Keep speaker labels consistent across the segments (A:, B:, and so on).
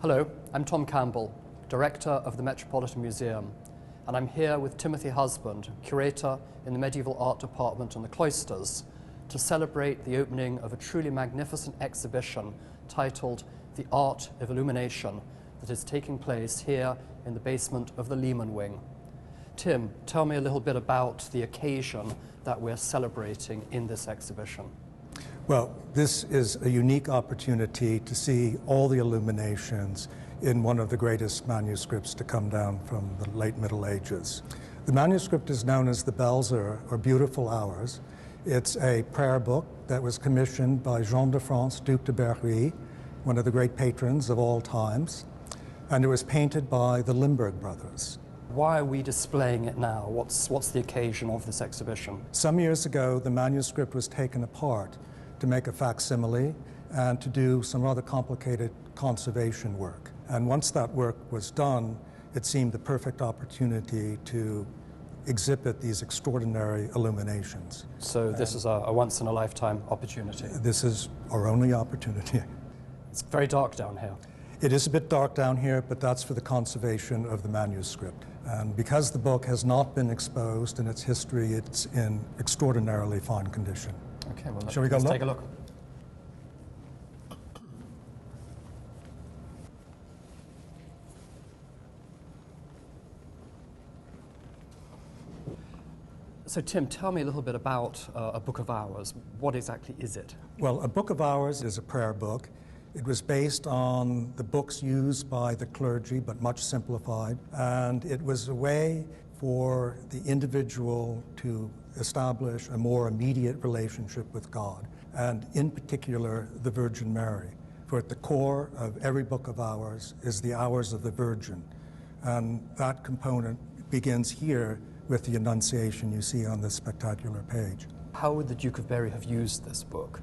A: Hello, I'm Tom Campbell, Director of the Metropolitan Museum, and I'm here with Timothy Husband, Curator in the Medieval Art Department and the Cloisters, to celebrate the opening of a truly magnificent exhibition titled The Art of Illumination that is taking place here in the basement of the Lehman Wing. Tim, tell me a little bit about the occasion that we're celebrating in this exhibition.
B: Well, this is a unique opportunity to see all the illuminations in one of the greatest manuscripts to come down from the late Middle Ages. The manuscript is known as the Belles Heures, or Beautiful Hours. It's a prayer book that was commissioned by Jean de France, Duc de Berry, one of the great patrons of all times, and it was painted by the Limbourg brothers.
A: Why are we displaying it now? What's the occasion of this exhibition?
B: Some years ago, the manuscript was taken apart to make a facsimile and to do some rather complicated conservation work. And once that work was done, it seemed the perfect opportunity to exhibit these extraordinary illuminations.
A: So this is a once-in-a-lifetime opportunity.
B: This is our only opportunity.
A: It's very dark down here.
B: It is a bit dark down here, but that's for the conservation of the manuscript. And because the book has not been exposed in its history, it's in extraordinarily fine condition.
A: Okay, well,
B: Shall we go
A: let's
B: look?
A: take a look. So Tim, tell me a little bit about a Book of Hours. What exactly is it?
B: Well, a Book of Hours is a prayer book. It was based on the books used by the clergy, but much simplified. And it was a way for the individual to establish a more immediate relationship with God, and in particular, the Virgin Mary. For at the core of every Book of Hours is the Hours of the Virgin. And that component begins here with the Annunciation you see on this spectacular page.
A: How would the Duke of Berry have used this book?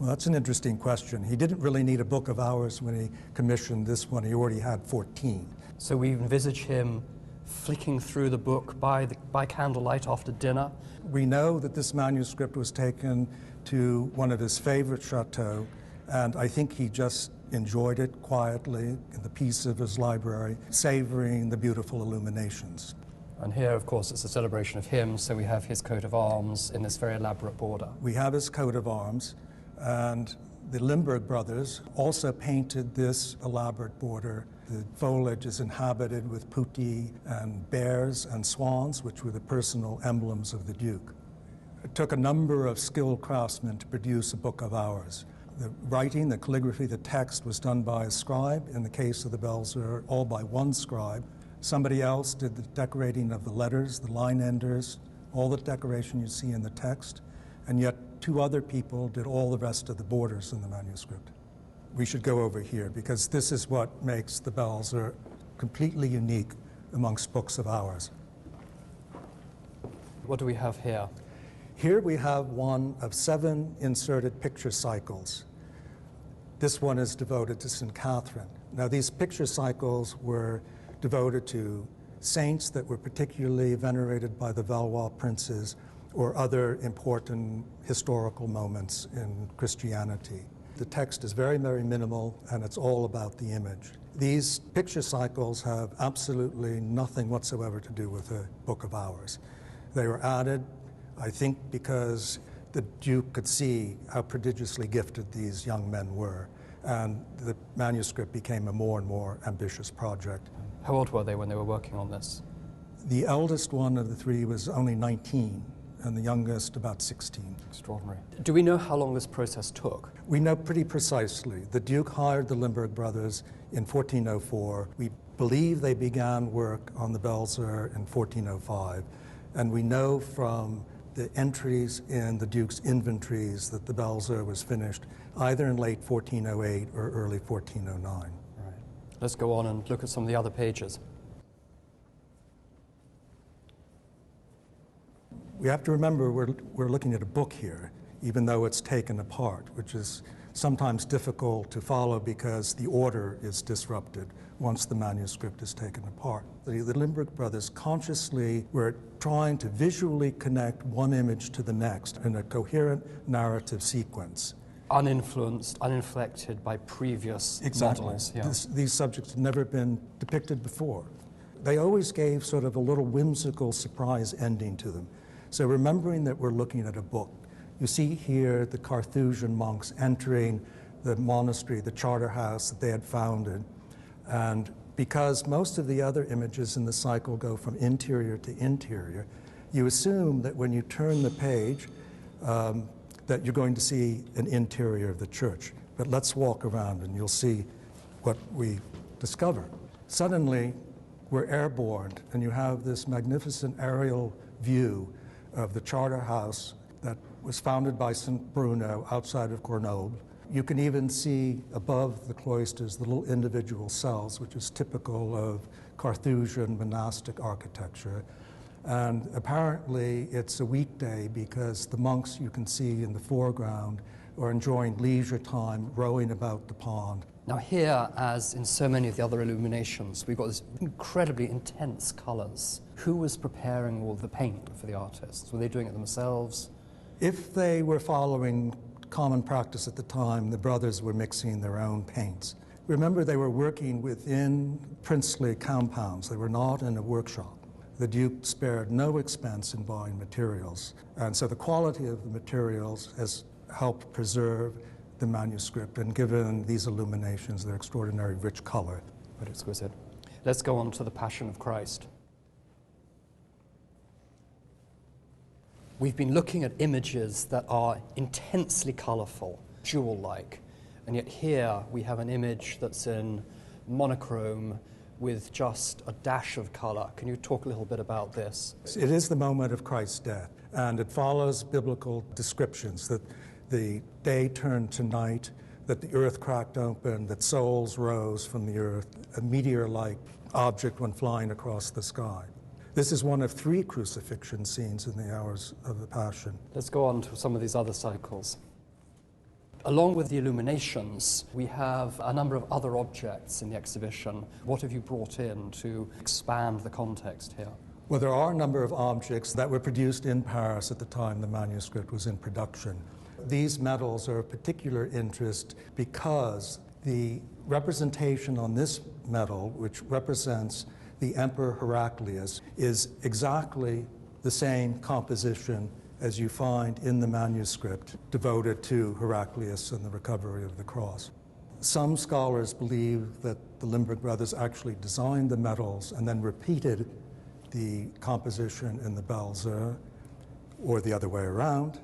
B: Well, that's an interesting question. He didn't really need a Book of Hours when he commissioned this one. He already had 14.
A: So we envisage him flicking through the book by candlelight after dinner.
B: We know that this manuscript was taken to one of his favorite chateaux, and I think he just enjoyed it quietly in the peace of his library, savoring the beautiful illuminations.
A: And here, of course, it's a celebration of him, so we have his coat of arms in this very elaborate border.
B: We have his coat of arms, and the Limbourg brothers also painted this elaborate border. The foliage is inhabited with putti and bears and swans, which were the personal emblems of the Duke. It took a number of skilled craftsmen to produce a Book of Hours. The writing, the calligraphy, the text was done by a scribe. In the case of the Belles Heures, all by one scribe. Somebody else did the decorating of the letters, the line enders, all the decoration you see in the text, and yet two other people did all the rest of the borders in the manuscript. We should go over here because this is what makes the Belles Heures completely unique amongst Books of Hours.
A: What do we have here?
B: Here we have one of 7 inserted picture cycles. This one is devoted to St. Catherine. Now, these picture cycles were devoted to saints that were particularly venerated by the Valois princes or other important historical moments in Christianity. The text is very, very minimal, and it's all about the image. These picture cycles have absolutely nothing whatsoever to do with the Book of Hours. They were added, I think, because the Duke could see how prodigiously gifted these young men were, and the manuscript became a more and more ambitious project.
A: How old were they when they were working on this?
B: The eldest one of the 3 was only 19, and the youngest about 16.
A: Extraordinary. Do we know how long this process took?
B: We know pretty precisely. The Duke hired the Limbourg brothers in 1404. We believe they began work on the Belles Heures in 1405, and we know from the entries in the Duke's inventories that the Belles Heures was finished either in late 1408 or early 1409.
A: Right. Let's go on and look at some of the other pages.
B: We have to remember we're looking at a book here, even though it's taken apart, which is sometimes difficult to follow because the order is disrupted once the manuscript is taken apart. The Limbourg brothers consciously were trying to visually connect one image to the next in a coherent narrative sequence.
A: uninfluenced, uninflected by previous models. Yeah.
B: These subjects had never been depicted before. They always gave sort of a little whimsical surprise ending to them. So remembering that we're looking at a book, you see here the Carthusian monks entering the monastery, the charter house that they had founded. And because most of the other images in the cycle go from interior to interior, you assume that when you turn the page, that you're going to see an interior of the church. But let's walk around and you'll see what we discover. Suddenly, we're airborne, and you have this magnificent aerial view of the charter house that was founded by St. Bruno outside of Grenoble. You can even see above the cloisters the little individual cells, which is typical of Carthusian monastic architecture. And apparently it's a weekday because the monks you can see in the foreground are enjoying leisure time rowing about the pond.
A: Now here, as in so many of the other illuminations, we've got this incredibly intense colours. Who was preparing all the paint for the artists? Were they doing it themselves?
B: If they were following common practice at the time, the brothers were mixing their own paints. Remember, they were working within princely compounds. They were not in a workshop. The Duke spared no expense in buying materials, and so the quality of the materials has helped preserve the manuscript and given these illuminations their extraordinary rich color.
A: But exquisite. Let's go on to the Passion of Christ. We've been looking at images that are intensely colourful, jewel-like, and yet here we have an image that's in monochrome with just a dash of colour. Can you talk a little bit about this?
B: It is the moment of Christ's death, and it follows biblical descriptions that the day turned to night, that the earth cracked open, that souls rose from the earth, a meteor-like object went flying across the sky. This is one of 3 crucifixion scenes in the hours of the Passion.
A: Let's go on to some of these other cycles. Along with the illuminations, we have a number of other objects in the exhibition. What have you brought in to expand the context here?
B: Well, there are a number of objects that were produced in Paris at the time the manuscript was in production. These medals are of particular interest because the representation on this medal, which represents the Emperor Heraclius, is exactly the same composition as you find in the manuscript devoted to Heraclius and the recovery of the cross. Some scholars believe that the Limburg brothers actually designed the medals and then repeated the composition in the Belles Heures, or the other way around.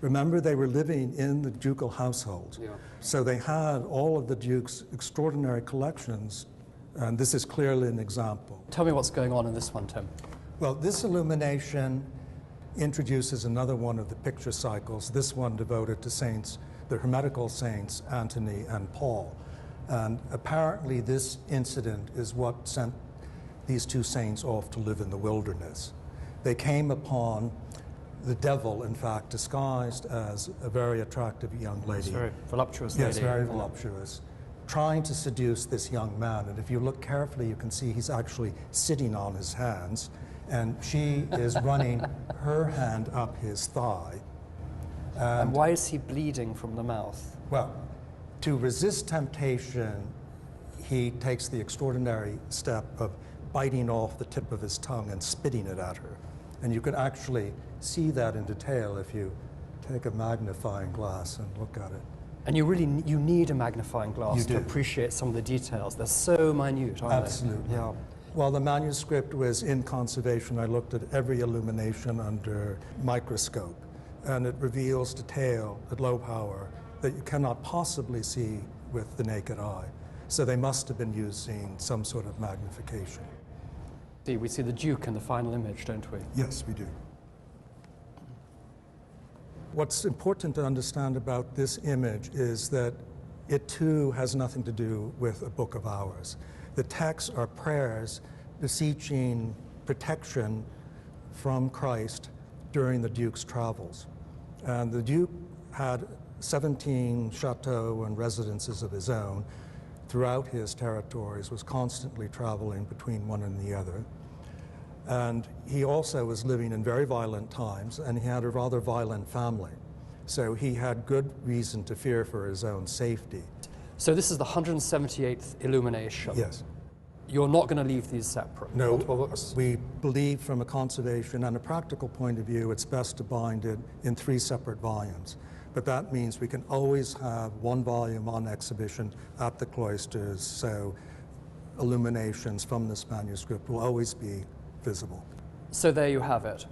B: Remember, they were living in the ducal household, so they had all of the Duke's extraordinary collections, and this is clearly an example.
A: Tell me what's going on in this one, Tim.
B: Well, this illumination introduces another one of the picture cycles, this one devoted to saints, the Hermetical saints, Antony and Paul. And apparently this incident is what sent these 2 saints off to live in the wilderness. They came upon the devil, in fact, disguised as a very attractive young lady.
A: It's very voluptuous lady.
B: Yes, very voluptuous, trying to seduce this young man. And if you look carefully, you can see he's actually sitting on his hands, and she is running her hand up his thigh.
A: And why is he bleeding from the mouth?
B: Well, to resist temptation, he takes the extraordinary step of biting off the tip of his tongue and spitting it at her. And you can actually see that in detail if you take a magnifying glass and look at it.
A: And you need a magnifying glass to appreciate some of the details. They're so minute, aren't they?
B: Absolutely.
A: Yeah.
B: While the manuscript was in conservation, I looked at every illumination under microscope, and it reveals detail at low power that you cannot possibly see with the naked eye. So they must have been using some sort of magnification.
A: We see the Duke in the final image, don't we?
B: Yes, we do. What's important to understand about this image is that it too has nothing to do with a book of hours. The texts are prayers beseeching protection from Christ during the Duke's travels. And the Duke had 17 chateaux and residences of his own throughout his territories, was constantly traveling between one and the other. And he also was living in very violent times, and he had a rather violent family. So he had good reason to fear for his own safety.
A: So this is the 178th illumination.
B: Yes.
A: You're not going to leave these separate?
B: No,
A: multiple books?
B: we believe from a conservation and a practical point of view, it's best to bind it in 3 separate volumes. But that means we can always have 1 volume on exhibition at the cloisters, so illuminations from this manuscript will always be visible.
A: So there you have it.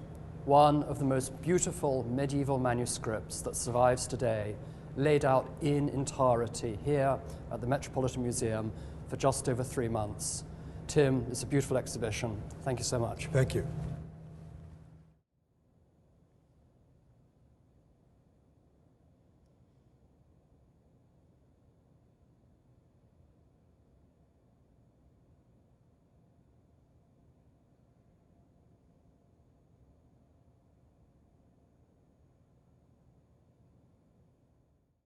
A: One of the most beautiful medieval manuscripts that survives today, laid out in entirety here at the Metropolitan Museum for just over 3 months. Tim, it's a beautiful exhibition. Thank you so much.
B: Thank you.